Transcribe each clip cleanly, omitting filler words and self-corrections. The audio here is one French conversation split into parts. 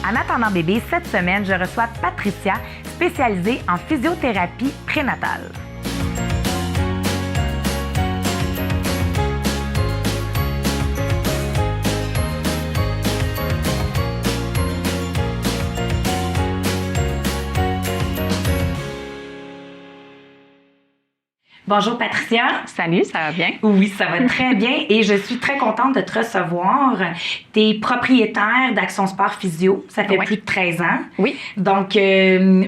En attendant bébé, cette semaine, je reçois Patricia, spécialisée en physiothérapie prénatale. Bonjour Patricia. Salut, ça va bien? Oui, ça va très bien et je suis très contente de te recevoir. Tu es propriétaire d'Action Sport Physio, ça fait plus de 13 ans. Oui. Donc,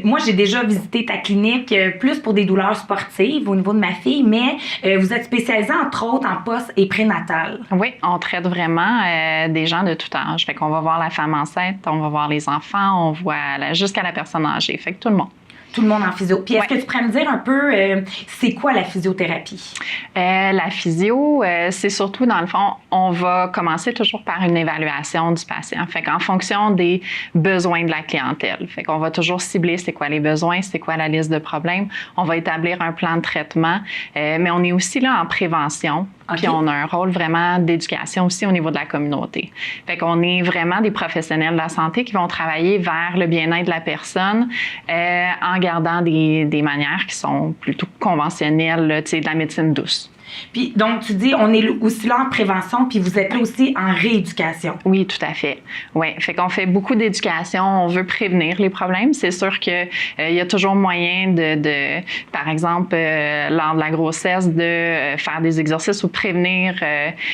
moi, j'ai déjà visité ta clinique plus pour des douleurs sportives au niveau de ma fille, mais vous êtes spécialisée entre autres en post et prénatal. Oui, on traite vraiment des gens de tout âge. Fait qu'on va voir la femme enceinte, on va voir les enfants, on voit jusqu'à la personne âgée. Fait que tout le monde. Tout le monde en physio. Puis est-ce que tu pourrais me dire un peu, c'est quoi la physiothérapie? La physio, c'est surtout, dans le fond, on va commencer toujours par une évaluation du patient. Fait qu'en fonction des besoins de la clientèle. Fait qu'on va toujours cibler c'est quoi les besoins, c'est quoi la liste de problèmes. On va établir un plan de traitement, mais on est aussi là en prévention. Okay. Puis on a un rôle vraiment d'éducation aussi au niveau de la communauté. Fait qu'on est vraiment des professionnels de la santé qui vont travailler vers le bien-être de la personne en gardant des manières qui sont plutôt conventionnelles, là, tu sais, de la médecine douce. Puis, donc, tu dis, on est aussi là en prévention, puis vous êtes là aussi en rééducation. Oui, tout à fait. Oui, fait qu'on fait beaucoup d'éducation. On veut prévenir les problèmes. C'est sûr que il y a toujours moyen de par exemple, lors de la grossesse, de faire des exercices ou prévenir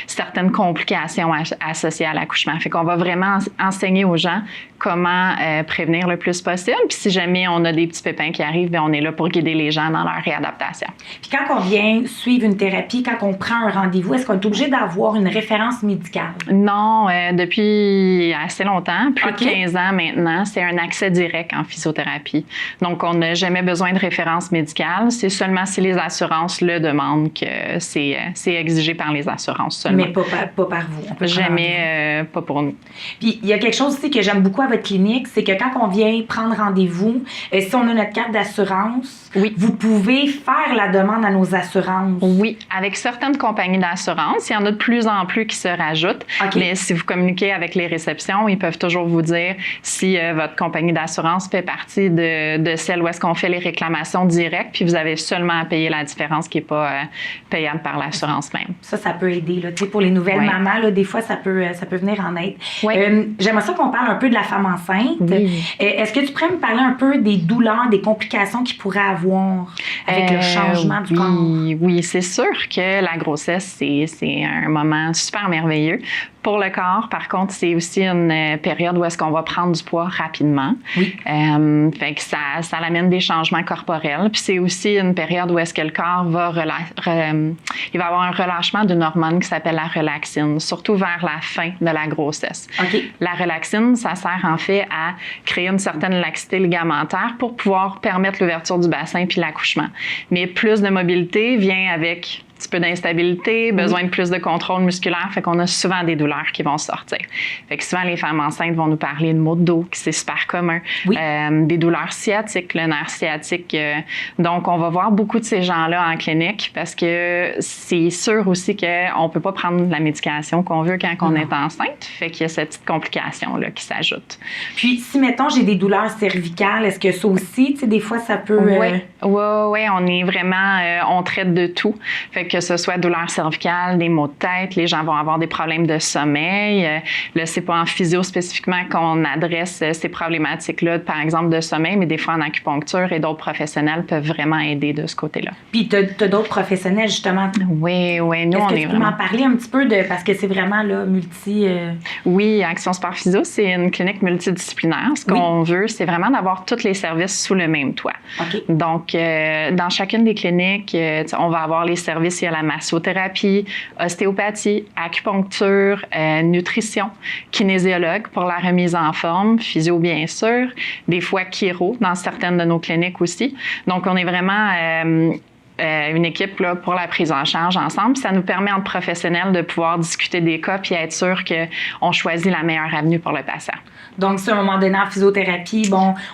certaines complications associées à l'accouchement. Fait qu'on va vraiment enseigner aux gens comment prévenir le plus possible. Puis si jamais on a des petits pépins qui arrivent, bien, on est là pour guider les gens dans leur réadaptation. Puis quand on vient suivre une thérapie, quand on prend un rendez-vous, est-ce qu'on est obligé d'avoir une référence médicale? Non, depuis assez longtemps, plus de 15 ans maintenant, c'est un accès direct en physiothérapie. Donc, on n'a jamais besoin de référence médicale. C'est seulement si les assurances le demandent que c'est exigé par les assurances seulement. Mais pas par vous. On peut jamais, pas pour nous. Puis, il y a quelque chose aussi que j'aime beaucoup à votre clinique, c'est que quand on vient prendre rendez-vous, si on a notre carte d'assurance, vous pouvez faire la demande à nos assurances. Oui, avec certaines compagnies d'assurance, il y en a de plus en plus qui se rajoutent. Mais si vous communiquez avec les réceptions, ils peuvent toujours vous dire si votre compagnie d'assurance fait partie de celle où est-ce qu'on fait les réclamations directes, puis vous avez seulement à payer la différence qui n'est pas payable par l'assurance même. Ça peut aider. Là. Pour les nouvelles mamans, là, des fois, ça peut venir en aide. J'aimerais ça qu'on parle un peu de la femme enceinte. Est-ce que tu pourrais me parler un peu des douleurs, des complications qu'il pourrait avoir avec le changement du corps? Oui, c'est sûr que la grossesse, c'est un moment super merveilleux. Pour le corps, par contre, c'est aussi une période où est-ce qu'on va prendre du poids rapidement. Fait que ça amène des changements corporels. Puis c'est aussi une période où est-ce que le corps va il va avoir un relâchement d'une hormone qui s'appelle la relaxine, surtout vers la fin de la grossesse. La relaxine, ça sert en fait à créer une certaine laxité ligamentaire pour pouvoir permettre l'ouverture du bassin puis l'accouchement. Mais plus de mobilité vient avec un petit peu d'instabilité, besoin de plus de contrôle musculaire, fait qu'on a souvent des douleurs qui vont sortir. Fait que souvent, les femmes enceintes vont nous parler de maux de dos, qui c'est super commun, des douleurs sciatiques, le nerf sciatique. Donc, on va voir beaucoup de ces gens-là en clinique parce que c'est sûr aussi qu'on peut pas prendre la médication qu'on veut quand on est enceinte, fait qu'il y a cette petite complication-là qui s'ajoute. Puis, si, mettons, j'ai des douleurs cervicales, est-ce que ça aussi, tu sais, des fois, ça peut... Oui, on est vraiment... on traite de tout. Fait que ce soit douleur cervicale, des maux de tête, les gens vont avoir des problèmes de sommeil. Là, c'est pas en physio spécifiquement qu'on adresse ces problématiques-là, par exemple de sommeil, mais des fois en acupuncture et d'autres professionnels peuvent vraiment aider de ce côté-là. Puis tu as d'autres professionnels, justement. Oui, nous, on est vraiment... Est-ce que tu peux m'en parler un petit peu parce que c'est vraiment là, multi... Oui, Action Sport Physio, c'est une clinique multidisciplinaire. Ce qu'on veut, c'est vraiment d'avoir tous les services sous le même toit. Donc, dans chacune des cliniques, on va avoir les services. Il y a la massothérapie, ostéopathie, acupuncture, nutrition, kinésiologue pour la remise en forme, physio bien sûr, des fois chiro dans certaines de nos cliniques aussi. Donc, on est vraiment une équipe là, pour la prise en charge ensemble. Ça nous permet, entre professionnels, de pouvoir discuter des cas puis être sûr qu'on choisit la meilleure avenue pour le patient. Donc, si à un moment donné, en physiothérapie,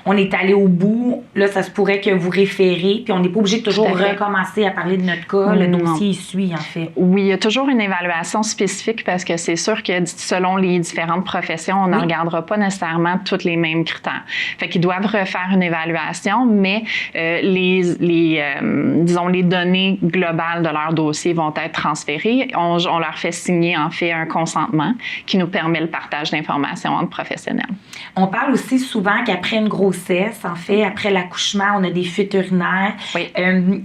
on est allé au bout, là, ça se pourrait que vous référez, puis on n'est pas obligé de toujours recommencer à parler de notre cas. Le dossier, il suit, en fait. Oui, il y a toujours une évaluation spécifique parce que c'est sûr que selon les différentes professions, on ne regardera pas nécessairement tous les mêmes critères. Fait qu'ils doivent refaire une évaluation, mais disons, les données globales de leur dossier vont être transférées. On leur fait signer, en fait, un consentement qui nous permet le partage d'informations entre professionnels. On parle aussi souvent qu'après une grossesse, en fait, après l'accouchement, on a des fuites urinaires. Oui.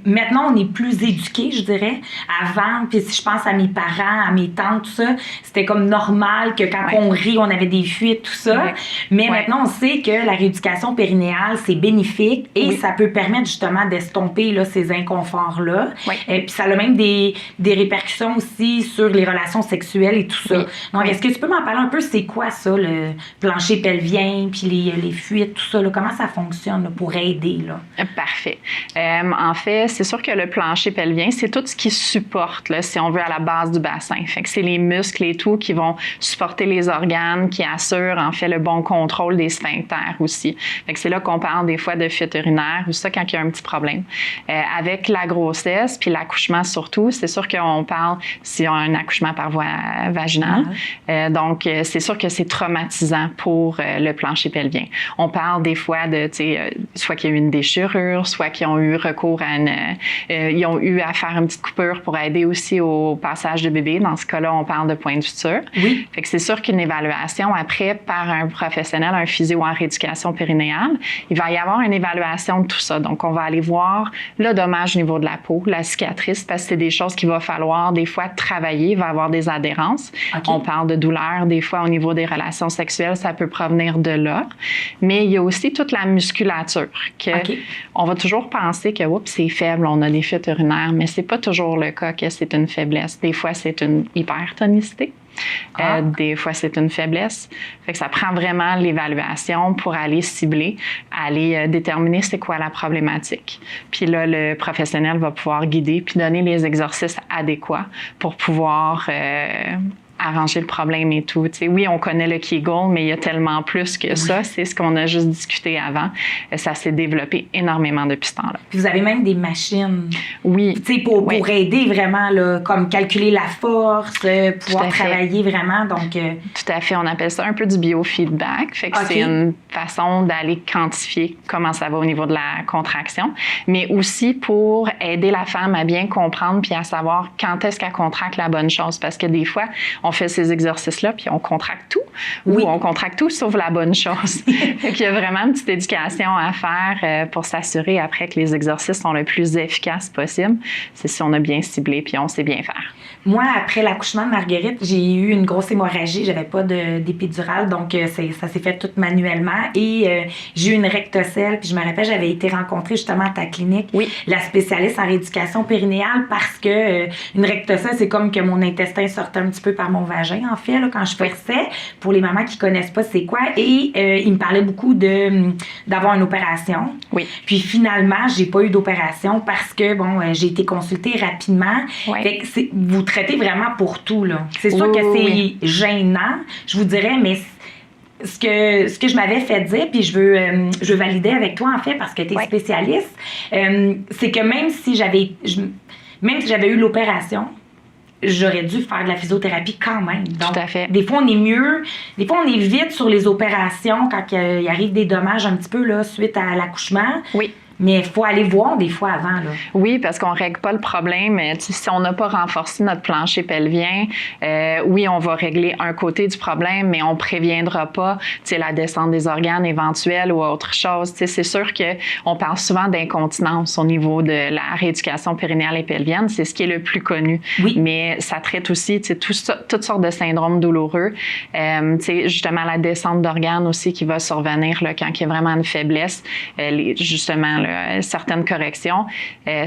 Maintenant, on est plus éduqués, je dirais. Avant, puis si je pense à mes parents, à mes tantes, tout ça, c'était comme normal que quand on rit, on avait des fuites, tout ça. Oui. Mais maintenant, on sait que la rééducation périnéale, c'est bénéfique et ça peut permettre justement d'estomper là, ces inconforts-là. Oui. Puis ça a même des répercussions aussi sur les relations sexuelles et tout ça. Oui. Donc, est-ce que tu peux m'en parler un peu? C'est quoi ça, le plancher pelvien, puis les fuites, tout ça? Là, comment ça fonctionne là, pour aider? Là? Parfait. En fait, c'est sûr que le plancher pelvien, c'est tout ce qui supporte, là, si on veut, à la base du bassin. Fait que c'est les muscles et tout qui vont supporter les organes, qui assurent, en fait, le bon contrôle des sphincters aussi. Fait que c'est là qu'on parle des fois de fuite urinaire ou ça quand il y a un petit problème. Avec la grossesse puis l'accouchement surtout, c'est sûr qu'on parle si on a un accouchement par voie vaginale. Donc, c'est sûr que c'est traumatisant pour le plancher pelvien. On parle des fois de, soit qu'il y a eu une déchirure, soit qu'ils ont eu recours à ils ont eu à faire une petite coupure pour aider aussi au passage de bébé. Dans ce cas-là, on parle de point de suture. Oui. Fait que c'est sûr qu'une évaluation après par un professionnel, un physio en rééducation périnéale, il va y avoir une évaluation de tout ça. Donc, on va aller voir le dommage au niveau de la peau, la cicatrice, parce que c'est des choses qu'il va falloir des fois travailler, il va y avoir des adhérences. Okay. On parle de douleur, des fois au niveau des relations sexuelles, ça peut provenir de là. Mais il y a aussi toute la musculature que on va toujours penser que c'est faible, on a des fuites urinaires, mais c'est pas toujours le cas que c'est une faiblesse. Des fois, c'est une hypertonicité. Des fois, c'est une faiblesse. Fait que ça prend vraiment l'évaluation pour aller cibler, aller déterminer c'est quoi la problématique. Puis là, le professionnel va pouvoir guider puis donner les exercices adéquats pour pouvoir arranger le problème et tout. T'sais, oui, on connaît le Kegel, mais il y a tellement plus que ça. C'est ce qu'on a juste discuté avant. Ça s'est développé énormément depuis ce temps-là. Puis vous avez même des machines. Oui. Pour aider vraiment, là, comme calculer la force, pouvoir travailler vraiment. Donc, Tout à fait. On appelle ça un peu du biofeedback. Fait que c'est une façon d'aller quantifier comment ça va au niveau de la contraction, mais aussi pour aider la femme à bien comprendre puis à savoir quand est-ce qu'elle contracte la bonne chose. Parce que des fois, on fait ces exercices-là, puis on contracte tout, ou on contracte tout sauf la bonne chose. Il y a vraiment une petite éducation à faire pour s'assurer après que les exercices sont le plus efficaces possible. C'est si on a bien ciblé, puis on sait bien faire. Moi, après l'accouchement de Marguerite, j'ai eu une grosse hémorragie. J'avais pas d'épidurale, donc ça s'est fait tout manuellement. Et j'ai eu une rectocèle, puis je me rappelle, j'avais été rencontrer justement à ta clinique la spécialiste en rééducation périnéale parce que une rectocèle, c'est comme que mon intestin sortait un petit peu par mon vagin, en fait, là, quand je perçais. Pour les mamans qui connaissent pas c'est quoi. Et il me parlait beaucoup d'avoir une opération. Oui. Puis finalement, j'ai pas eu d'opération parce que, j'ai été consultée rapidement. Oui. Fait que vous traitez vraiment pour tout, là. C'est sûr que c'est gênant, je vous dirais, mais ce que je m'avais fait dire, puis je veux valider avec toi, en fait, parce que tu es spécialiste, c'est que même si j'avais eu l'opération, j'aurais dû faire de la physiothérapie quand même. Donc, tout à fait. Des fois, on est mieux. Des fois, on est vite sur les opérations quand il arrive des dommages un petit peu là, suite à l'accouchement. Oui. Mais il faut aller voir des fois avant, là. Oui, parce qu'on ne règle pas le problème. Si on n'a pas renforcé notre plancher pelvien, oui, on va régler un côté du problème, mais on ne préviendra pas la descente des organes éventuelle ou autre chose. C'est sûr qu'on parle souvent d'incontinence au niveau de la rééducation périnéale et pelvienne. C'est ce qui est le plus connu. Oui. Mais ça traite aussi toutes sortes de syndromes douloureux. Justement, la descente d'organes aussi qui va survenir là, quand il y a vraiment une faiblesse. Justement, là, certaines corrections.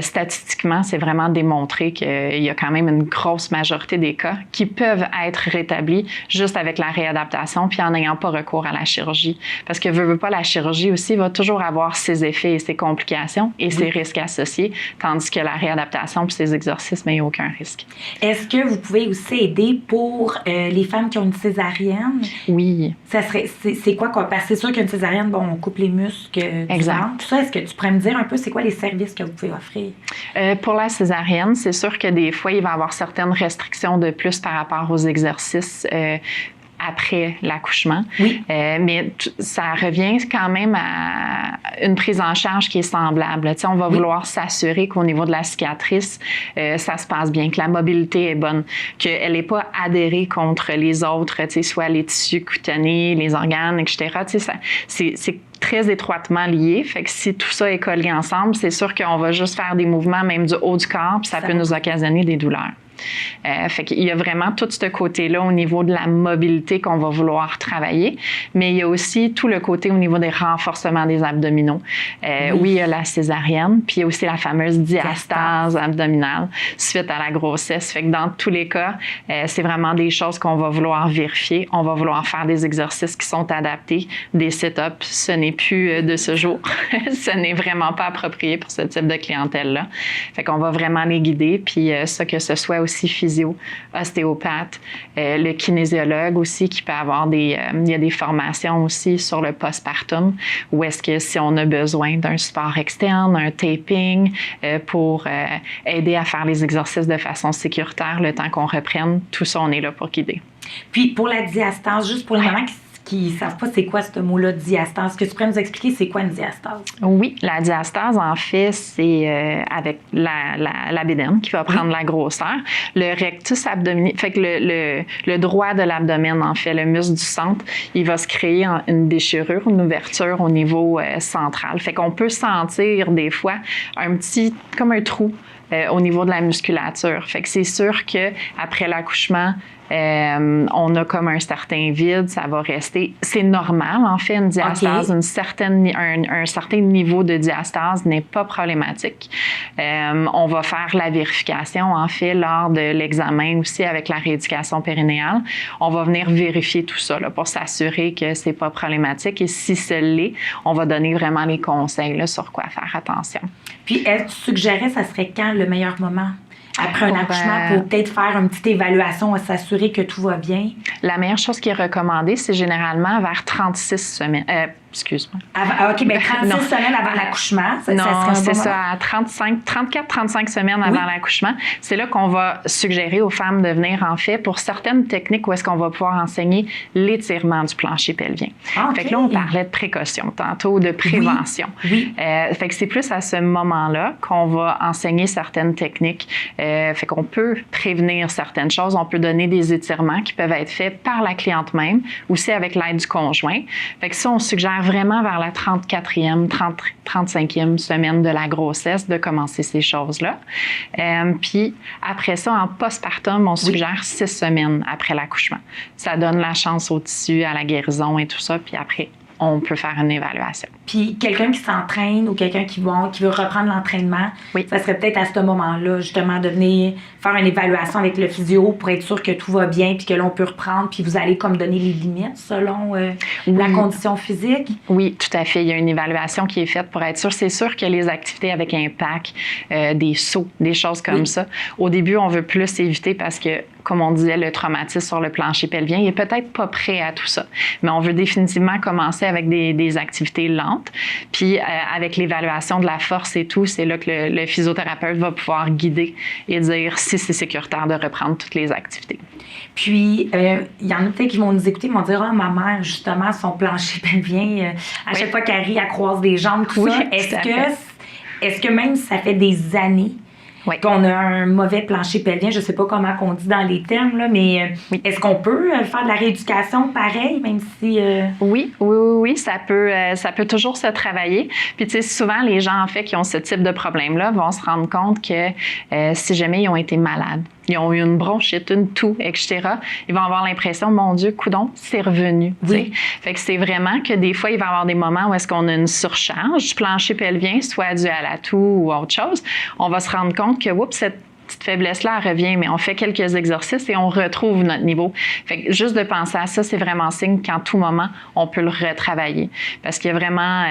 Statistiquement, c'est vraiment démontré qu'il y a quand même une grosse majorité des cas qui peuvent être rétablis juste avec la réadaptation puis en n'ayant pas recours à la chirurgie. Parce que veut pas, la chirurgie aussi va toujours avoir ses effets et ses complications et ses risques associés, tandis que la réadaptation puis ses exercices, mais il n'y a aucun risque. Est-ce que vous pouvez aussi aider pour les femmes qui ont une césarienne? Oui. C'est quoi? Parce que c'est sûr qu'une césarienne, bon, on coupe les muscles du ventre, tout ça. Est-ce que tu pourrais me dire un peu c'est quoi les services que vous pouvez offrir? Pour la césarienne, c'est sûr que des fois, il va y avoir certaines restrictions de plus par rapport aux exercices après l'accouchement. Oui. Mais ça revient quand même à une prise en charge qui est semblable. Tu sais, on va vouloir s'assurer qu'au niveau de la cicatrice, ça se passe bien, que la mobilité est bonne, qu'elle n'est pas adhérée contre les autres, tu sais, soit les tissus cutanés, les organes, etc. Tu sais, c'est très étroitement lié. Fait que si tout ça est collé ensemble, c'est sûr qu'on va juste faire des mouvements même du haut du corps, puis ça peut nous occasionner des douleurs. Fait qu'il y a vraiment tout ce côté-là au niveau de la mobilité qu'on va vouloir travailler, mais il y a aussi tout le côté au niveau des renforcements des abdominaux. Oui, il y a la césarienne, puis il y a aussi la fameuse diastase abdominale suite à la grossesse. Fait que dans tous les cas, c'est vraiment des choses qu'on va vouloir vérifier. On va vouloir faire des exercices qui sont adaptés, des sit-ups. Ce n'est plus de ce jour. Ce n'est vraiment pas approprié pour ce type de clientèle-là. Fait qu'on va vraiment les guider, puis ça, que ce soit aussi physio, ostéopathe, le kinésiologue aussi qui peut avoir il y a des formations aussi sur le postpartum où est-ce que si on a besoin d'un support externe, un taping pour aider à faire les exercices de façon sécuritaire le temps qu'on reprenne, tout ça, on est là pour guider. Puis pour la diastase, juste pour les mamans qui ne savent pas c'est quoi ce mot-là, diastase. Est-ce que tu pourrais nous expliquer c'est quoi une diastase? Oui, la diastase, en fait, c'est avec la bédaine qui va prendre la grosseur. Le rectus abdominal, fait que le droit de l'abdomen, en fait, le muscle du centre, il va se créer une déchirure, une ouverture au niveau central. Fait qu'on peut sentir des fois comme un trou au niveau de la musculature. Fait que c'est sûr qu'après l'accouchement, on a comme un certain vide, ça va rester. C'est normal, en fait, une diastase, un certain niveau de diastase n'est pas problématique. On va faire la vérification, en fait, lors de l'examen aussi avec la rééducation périnéale. On va venir vérifier tout ça là, pour s'assurer que c'est pas problématique. Et si c'est l'est, on va donner vraiment les conseils là, sur quoi faire attention. Puis, tu suggérais, ça serait quand le meilleur moment? Après un accouchement, pour peut-être faire une petite évaluation, s'assurer que tout va bien? La meilleure chose qui est recommandée, c'est généralement vers 36 semaines. Excuse-moi. OK, bien 36 semaines avant l'accouchement. Non, c'est ça, à 34-35 semaines avant l'accouchement. C'est là qu'on va suggérer aux femmes de venir, en fait, pour certaines techniques où est-ce qu'on va pouvoir enseigner l'étirement du plancher pelvien. Fait que là, on parlait de précaution tantôt, de prévention. Oui. Fait que c'est plus à ce moment-là qu'on va enseigner certaines techniques. Fait qu'on peut prévenir certaines choses. On peut donner des étirements qui peuvent être faits par la cliente même, aussi avec l'aide du conjoint. Fait que ça, on suggère vraiment vers la 34e, 35e semaine de la grossesse de commencer ces choses-là. Puis après ça, en postpartum, on suggère 6 semaines après l'accouchement. Ça donne la chance au tissu, à la guérison et tout ça. Puis après, on peut faire une évaluation. Puis quelqu'un qui s'entraîne ou quelqu'un qui veut reprendre l'entraînement, ça serait peut-être à ce moment-là, justement, de venir faire une évaluation avec le physio pour être sûr que tout va bien puis que l'on peut reprendre, puis vous allez comme donner les limites selon la condition physique? Oui, tout à fait. Il y a une évaluation qui est faite pour être sûr. C'est sûr que les activités avec impact, des sauts, des choses comme ça, au début, on veut plus éviter parce que, comme on disait, le traumatisme sur le plancher pelvien, il est peut-être pas prêt à tout ça. Mais on veut définitivement commencer avec des activités lentes. Puis, avec l'évaluation de la force et tout, c'est là que le physiothérapeute va pouvoir guider et dire si c'est sécuritaire de reprendre toutes les activités. Puis, il y en a peut-être qui vont nous écouter, ils vont dire « Ah, ma mère, justement, son plancher pelvien, à chaque fois qu'elle rit, elle croise des jambes, tout ça. » Est-ce que même si ça fait des années qu'on a un mauvais plancher pelvien, je ne sais pas comment on dit dans les termes, là, mais est-ce qu'on peut faire de la rééducation pareil, même si... Oui, ça peut toujours se travailler. Puis, tu sais, souvent, les gens, en fait, qui ont ce type de problème-là vont se rendre compte que si jamais ils ont été malades, ils ont eu une bronchite, une toux, etc., ils vont avoir l'impression, mon Dieu, coudonc, c'est revenu. Oui. Fait que c'est vraiment que des fois, il va y avoir des moments où est-ce qu'on a une surcharge du plancher pelvien, soit dû à la toux ou autre chose. On va se rendre compte que, oups, cette petite faiblesse-là, elle revient, mais on fait quelques exercices et on retrouve notre niveau. Fait que juste de penser à ça, c'est vraiment signe qu'en tout moment, on peut le retravailler. Parce qu'il y a vraiment,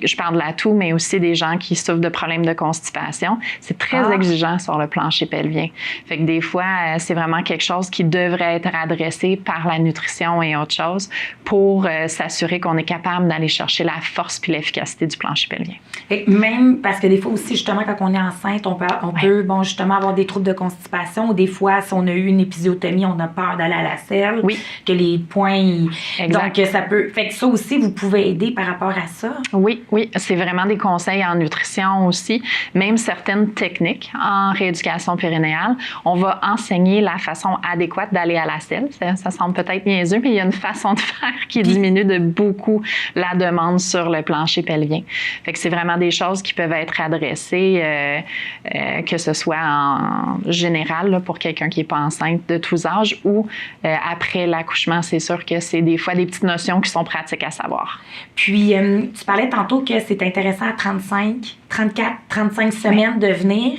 je parle de la toux, mais aussi des gens qui souffrent de problèmes de constipation. C'est très exigeant sur le plancher pelvien. Fait que des fois, c'est vraiment quelque chose qui devrait être adressé par la nutrition et autre chose pour s'assurer qu'on est capable d'aller chercher la force puis l'efficacité du plancher pelvien. Et même parce que des fois aussi, justement, quand on est enceinte, on peut bon, justement, avoir des troubles de constipation ou des fois, si on a eu une épisiotomie, on a peur d'aller à la selle, que les points... Donc, ça peut... Fait que ça aussi, vous pouvez aider par rapport à ça? Oui, c'est vraiment des conseils en nutrition aussi, même certaines techniques en rééducation périnéale. On va enseigner la façon adéquate d'aller à la selle. Ça semble peut-être niaiseux, mais il y a une façon de faire qui diminue de beaucoup la demande sur le plancher pelvien. Fait que c'est vraiment des choses qui peuvent être adressées, que ce soit en général là, pour quelqu'un qui n'est pas enceinte de tous âges ou après l'accouchement, c'est sûr que c'est des fois des petites notions qui sont pratiques à savoir. Puis, tu parlais tantôt que c'est intéressant à 35 semaines de venir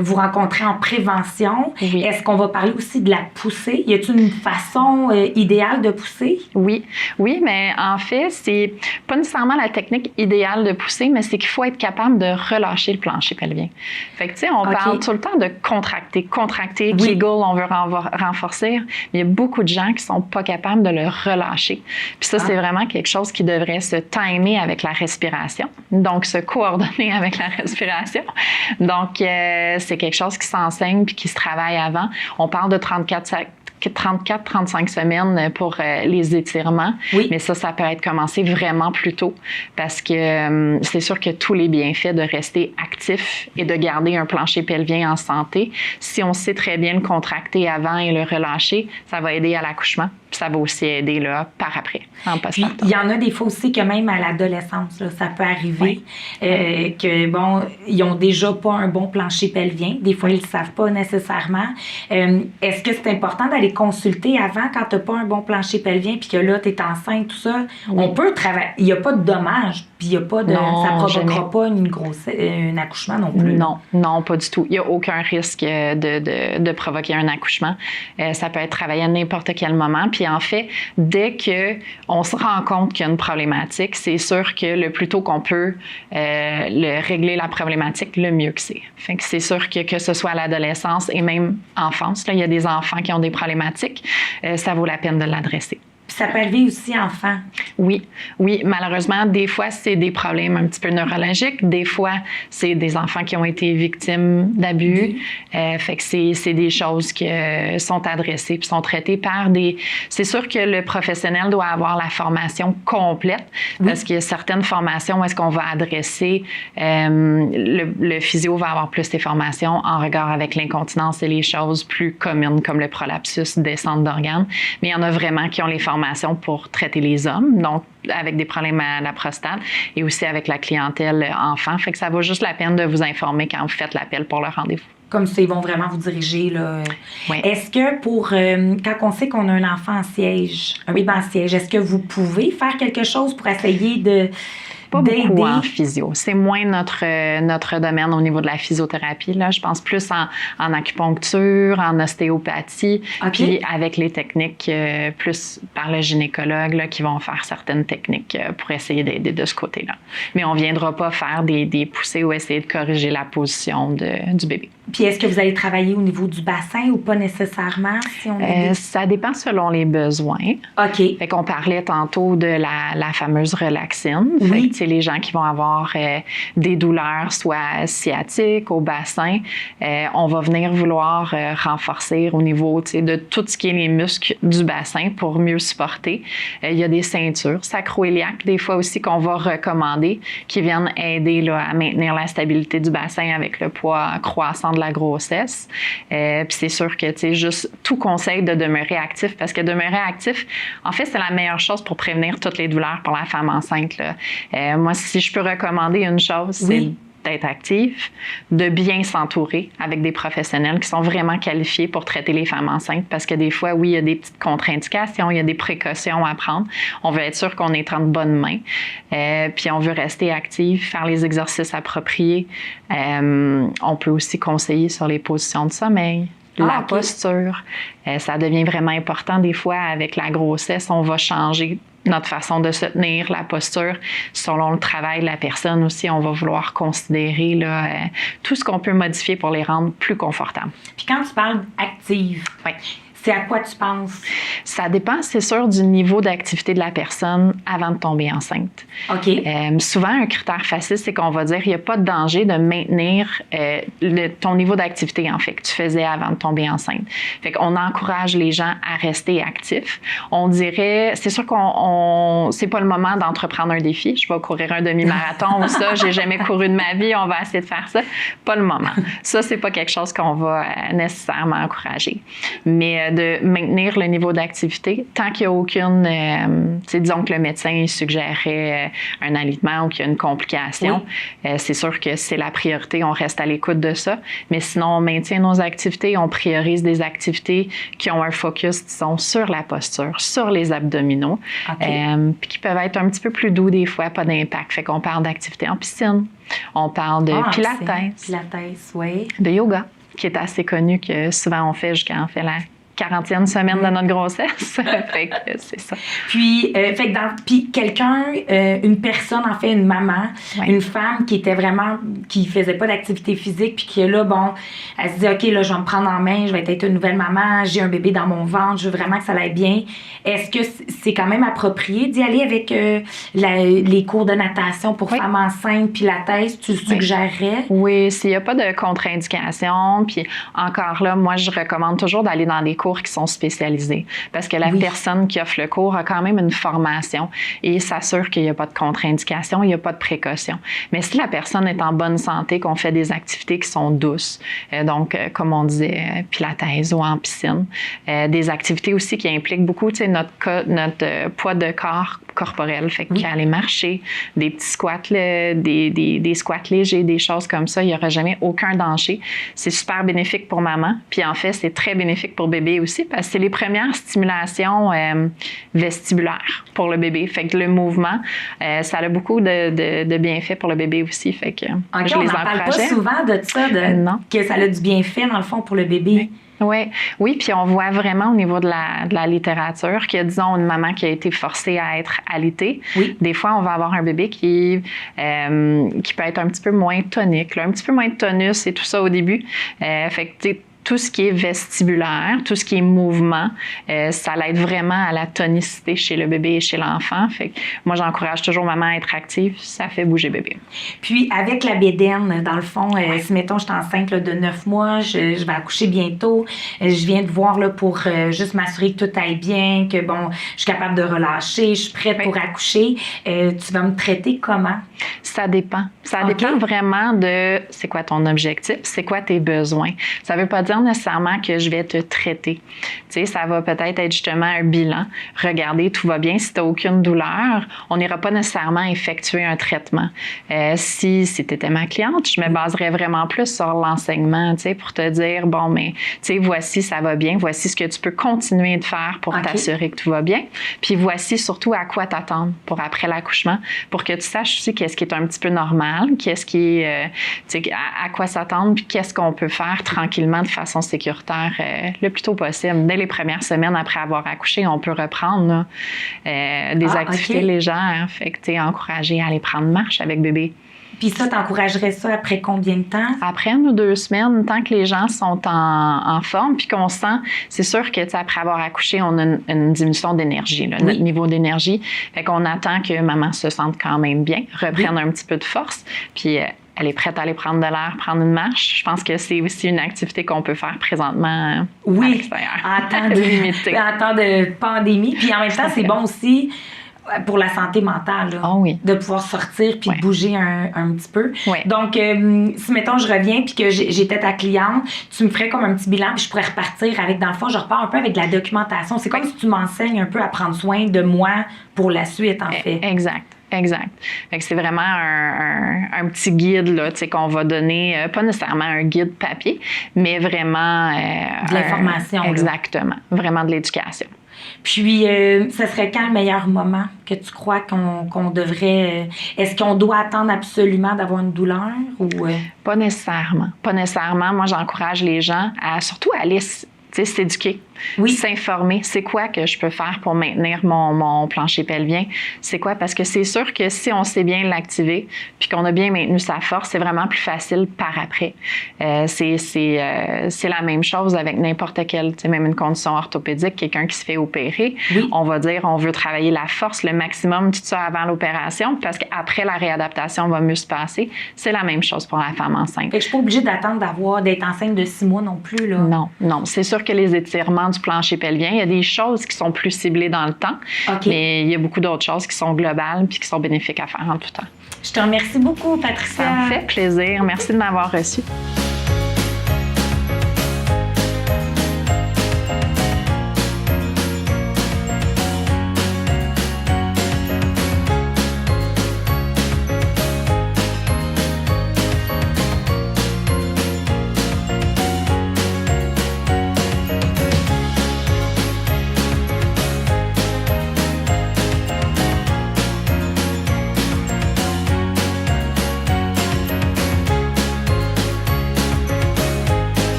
vous rencontrer en prévention. Oui. Est-ce qu'on va parler aussi de la poussée? Y a-t-il une façon idéale de pousser? Oui, mais en fait, c'est pas nécessairement la technique idéale de pousser, mais c'est qu'il faut être capable de relâcher le plancher pelvien. Fait que, tu sais, on parle tout le temps de contracter, Kegel, on veut renforcer, mais il y a beaucoup de gens qui sont pas capables de le relâcher. Puis ça, c'est vraiment quelque chose qui devrait se timer avec la respiration, donc se coordonner avec la respiration. Donc, c'est quelque chose qui s'enseigne puis qui se travaille avant. On parle de 34-35 semaines pour les étirements. Oui. Mais ça peut être commencé vraiment plus tôt parce que c'est sûr que tous les bienfaits de rester actif et de garder un plancher pelvien en santé, si on sait très bien le contracter avant et le relâcher, ça va aider à l'accouchement. Puis ça va aussi aider là, par après, en postpartum. Il y en a des fois aussi que même à l'adolescence, là, ça peut arriver que, bon, ils ont déjà pas un bon plancher pelvien. Des fois, ils le savent pas nécessairement. Est-ce que c'est important d'aller consulter avant quand tu n'as pas un bon plancher pelvien puis que là, tu es enceinte, tout ça? Oui. On peut travailler. Il n'y a pas de dommages puis il y a pas de... Non, ça ne provoquera pas un accouchement non plus. Non, pas du tout. Il n'y a aucun risque de provoquer un accouchement. Ça peut être travaillé à n'importe quel moment. Puis en fait, dès qu'on se rend compte qu'il y a une problématique, c'est sûr que le plus tôt qu'on peut régler la problématique, le mieux que c'est. Fait que c'est sûr que ce soit à l'adolescence et même enfance, là, il y a des enfants qui ont des problématiques, ça vaut la peine de l'adresser. Ça peut arriver aussi enfant. Oui, malheureusement, des fois, c'est des problèmes un petit peu neurologiques. Des fois, c'est des enfants qui ont été victimes d'abus. Fait que c'est des choses qui sont adressées puis sont traitées par des... C'est sûr que le professionnel doit avoir la formation complète parce qu'il y a certaines formations où est-ce qu'on va adresser... le physio va avoir plus des formations en regard avec l'incontinence et les choses plus communes comme le prolapsus, descente d'organes. Mais il y en a vraiment qui ont les formations pour traiter les hommes, donc avec des problèmes à la prostate et aussi avec la clientèle enfant. Fait que ça vaut juste la peine de vous informer quand vous faites l'appel pour le rendez-vous. Comme ça, ils vont vraiment vous diriger, là. Oui. Est-ce que quand on sait qu'on a un enfant en siège, un bébé en siège, est-ce que vous pouvez faire quelque chose pour essayer de... Pas beaucoup en physio. C'est moins notre domaine au niveau de la physiothérapie. Là. Je pense plus en acupuncture, en ostéopathie, puis avec les techniques plus par le gynécologue là, qui vont faire certaines techniques pour essayer d'aider de ce côté-là. Mais on ne viendra pas faire des poussées ou essayer de corriger la position du bébé. Puis est-ce que vous allez travailler au niveau du bassin ou pas nécessairement? Si on ça dépend selon les besoins. OK. Fait qu'on parlait tantôt de la fameuse relaxine. Oui. Fait que, c'est les gens qui vont avoir des douleurs, soit sciatiques, au bassin. On va venir vouloir renforcer au niveau de tout ce qui est les muscles du bassin pour mieux supporter. Il y a des ceintures sacro-iliaques, des fois aussi, qu'on va recommander, qui viennent aider là, à maintenir la stabilité du bassin avec le poids croissant de la grossesse. Puis c'est sûr que juste tout conseil de demeurer actif, parce que demeurer actif, en fait, c'est la meilleure chose pour prévenir toutes les douleurs pour la femme enceinte. Là. Moi, si je peux recommander une chose, c'est d'être actif, de bien s'entourer avec des professionnels qui sont vraiment qualifiés pour traiter les femmes enceintes parce que des fois, oui, il y a des petites contre-indications, il y a des précautions à prendre. On veut être sûr qu'on est en bonnes mains, puis on veut rester actif, faire les exercices appropriés. On peut aussi conseiller sur les positions de sommeil. La posture, ça devient vraiment important. Des fois, avec la grossesse, on va changer notre façon de se tenir, la posture, selon le travail de la personne aussi, on va vouloir considérer là, tout ce qu'on peut modifier pour les rendre plus confortables. Puis quand tu parles active, oui. C'est à quoi tu penses? Ça dépend, c'est sûr, du niveau d'activité de la personne avant de tomber enceinte. OK. Souvent, un critère facile, c'est qu'on va dire qu'il n'y a pas de danger de maintenir ton niveau d'activité, en fait, que tu faisais avant de tomber enceinte. Fait qu'on encourage les gens à rester actifs. On dirait, c'est sûr c'est pas le moment d'entreprendre un défi. Je vais courir un demi-marathon ou ça, j'ai jamais couru de ma vie, on va essayer de faire ça. Pas le moment. Ça, c'est pas quelque chose qu'on va nécessairement encourager. Mais de maintenir le niveau d'activité tant qu'il n'y a aucune... disons que le médecin suggérerait un alitement ou qu'il y a une complication. Oui. C'est sûr que c'est la priorité, on reste à l'écoute de ça. Mais sinon, on maintient nos activités, on priorise des activités qui ont un focus, disons, sur la posture, sur les abdominaux, puis qui peuvent être un petit peu plus doux des fois, pas d'impact. Fait qu'on parle d'activité en piscine, on parle de pilates, oui. De yoga, qui est assez connu que souvent on fait jusqu'à la 40e semaine de notre grossesse. Fait que c'est ça. Puis, puis quelqu'un, une personne, en fait, une maman, une femme qui était vraiment, qui faisait pas d'activité physique, puis qui est là, bon, elle se dit, OK, là, je vais me prendre en main, je vais être une nouvelle maman, j'ai un bébé dans mon ventre, je veux vraiment que ça aille bien. Est-ce que c'est quand même approprié d'y aller avec les cours de natation pour femmes enceintes, puis la thèse, tu le suggérerais? Oui, s'il n'y a pas de contre-indication, puis encore là, moi, je recommande toujours d'aller dans des cours qui sont spécialisés parce que la personne qui offre le cours a quand même une formation et s'assure qu'il n'y a pas de contre-indication, il n'y a pas de précaution. Mais si la personne est en bonne santé, qu'on fait des activités qui sont douces, donc comme on disait, pilates ou en piscine, des activités aussi qui impliquent beaucoup, tu sais, notre poids de corps corporel, fait qu'aller marcher, des petits squats, des squats légers, des choses comme ça, il n'y aura jamais aucun danger. C'est super bénéfique pour maman, puis en fait, c'est très bénéfique pour bébé aussi parce que c'est les premières stimulations vestibulaires pour le bébé. Fait que le mouvement, ça a beaucoup de bienfaits pour le bébé aussi. Fait que je les encourageais. On n'en parle pas souvent de ça, que ça a du bienfait dans le fond pour le bébé. Oui, puis on voit vraiment au niveau de la littérature qu'il y a, disons, une maman qui a été forcée à être allaitée. Oui. Des fois, on va avoir un bébé qui peut être un petit peu moins tonique, un petit peu moins de tonus et tout ça au début. Fait que, tout ce qui est vestibulaire, tout ce qui est mouvement, ça l'aide vraiment à la tonicité chez le bébé et chez l'enfant. Fait que moi, j'encourage toujours maman à être active. Ça fait bouger bébé. Puis, avec la bédaine, dans le fond, si, mettons, je suis enceinte de 9 mois, je vais accoucher bientôt, je viens de voir là, pour juste m'assurer que tout aille bien, que, bon, je suis capable de relâcher, je suis prête pour accoucher. Tu vas me traiter comment? Ça dépend. Ça dépend vraiment de c'est quoi ton objectif, c'est quoi tes besoins. Ça veut pas dire nécessairement que je vais te traiter. Tu sais, ça va peut-être être justement un bilan. Regardez, tout va bien. Si tu n'as aucune douleur, on n'ira pas nécessairement effectuer un traitement. Si tu étais ma cliente, je me baserais vraiment plus sur l'enseignement, tu sais, pour te dire, bon, mais, tu sais, voici, ça va bien. Voici ce que tu peux continuer de faire pour t'assurer que tout va bien. Puis voici surtout à quoi t'attendre pour après l'accouchement, pour que tu saches aussi qu'est-ce qui est un petit peu normal, qu'est-ce qui est, tu sais, à quoi s'attendre, puis qu'est-ce qu'on peut faire tranquillement de façon sécuritaire le plus tôt possible. Dès les premières semaines après avoir accouché, on peut reprendre des activités légères. Fait que tu es encouragé à aller prendre marche avec bébé. Puis ça, t'encouragerais ça après combien de temps? Après 1 ou 2 semaines, tant que les gens sont en forme, puis qu'on sent, c'est sûr que après avoir accouché, on a une diminution d'énergie, notre niveau d'énergie. Fait qu'on attend que maman se sente quand même bien, reprenne un petit peu de force, puis elle est prête à aller prendre de l'air, prendre une marche. Je pense que c'est aussi une activité qu'on peut faire présentement à l'extérieur. En temps de pandémie. Puis en même temps, c'est bon aussi pour la santé mentale, là, de pouvoir sortir puis de bouger un petit peu. Oui. Donc, si, mettons, je reviens puis que j'étais ta cliente, tu me ferais comme un petit bilan puis je pourrais repartir avec, dans le fond, je repars un peu avec de la documentation. C'est comme si tu m'enseignes un peu à prendre soin de moi pour la suite, en fait. Exact. Exact. Fait que c'est vraiment un petit guide là, qu'on va donner, pas nécessairement un guide papier, mais vraiment... de l'information. Exactement. Vraiment de l'éducation. Puis, ce serait quand le meilleur moment que tu crois qu'on devrait... est-ce qu'on doit attendre absolument d'avoir une douleur ou... Pas nécessairement. Pas nécessairement. Moi, j'encourage les gens à surtout aller s'éduquer, s'informer. C'est quoi que je peux faire pour maintenir mon plancher pelvien? C'est quoi? Parce que c'est sûr que si on sait bien l'activer puis qu'on a bien maintenu sa force, c'est vraiment plus facile par après. C'est la même chose avec n'importe quelle, même une condition orthopédique, quelqu'un qui se fait opérer, on va dire on veut travailler la force, le maximum, tout ça avant l'opération, parce qu'après la réadaptation va mieux se passer. C'est la même chose pour la femme enceinte. Fait que je suis pas obligée d'attendre d'être enceinte de 6 mois non plus, là. Non. C'est sûr que les étirements du plancher pelvien, il y a des choses qui sont plus ciblées dans le temps, mais il y a beaucoup d'autres choses qui sont globales puis qui sont bénéfiques à faire en tout temps. Je te remercie beaucoup, Patricia. Ça me fait plaisir. Merci de m'avoir reçue.